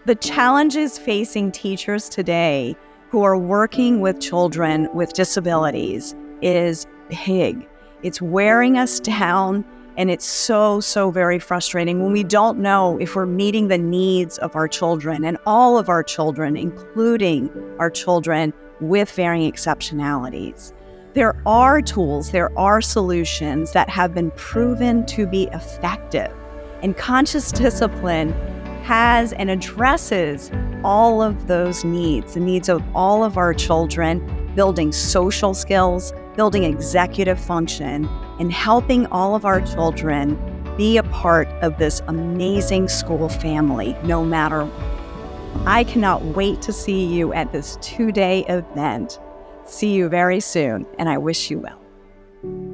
The challenges facing teachers today who are working with children with disabilities is big. It's wearing us down, and it's so very frustrating when we don't know if we're meeting the needs of our children and all of our children, including our children with varying exceptionalities. There are tools, there are solutions that have been proven to be effective, and conscious discipline has and addresses all of those needs, the needs of all of our children, building social skills, building executive function, and helping all of our children be a part of this amazing school family, no matter what. I cannot wait to see you at this 2-day event. See you very soon, and I wish you well.